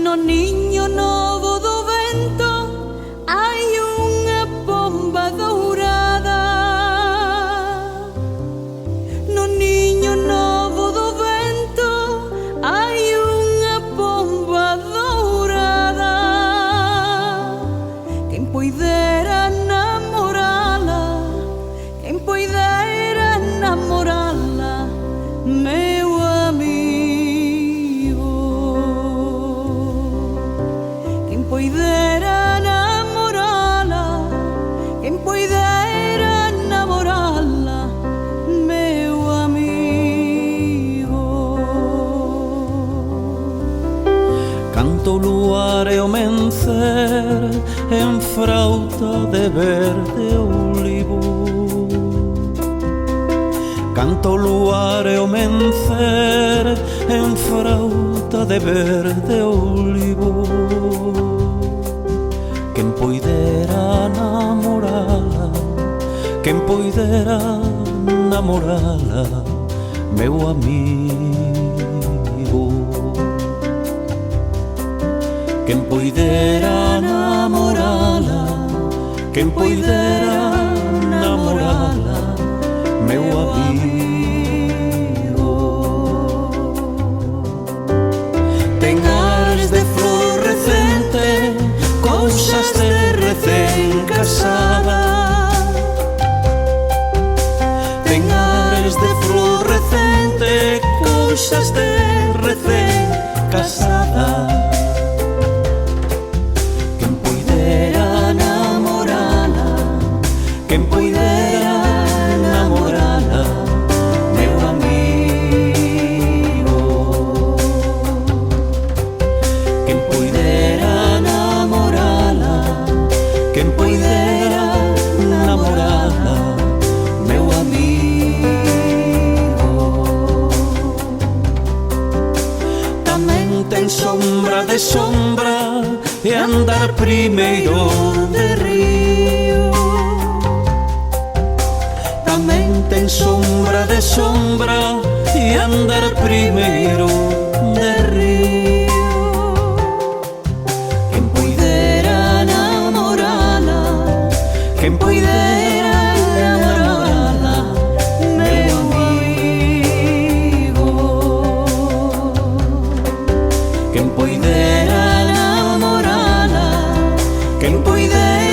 No niño novo do vento hai unha pomba dourada. No niño novo do vento hai unha pomba dourada. Quen poidera namorala, quen poidera namorala, meu amigo. Quen poidera namorala, quen poidera namorala, meu amigo. Canto o luar e o mencer en frauta de verde olivo. Canto o luar e o mencer en frauta de verde olivo. Quen poidera namorala, quen poidera namorala, meu amigo. Quen poidera namorala, quen poidera namorala, meu amigo. Ten ares de florecente, cousas de recén casada. Ten ares de florecente, cousas de recén casada. Quen poidera namorala, quen poidera namorala, meu amigo. Quen poidera namorala, quen poidera namorala, meu amigo. Tamén ten sombra de sombra e andar primeiro de río. Tamén ten sombra de sombra e andar primeiro de río. Quen poidera namorala, quen poidera namorala, meu amigo. Quen poidera namorala, quen poidera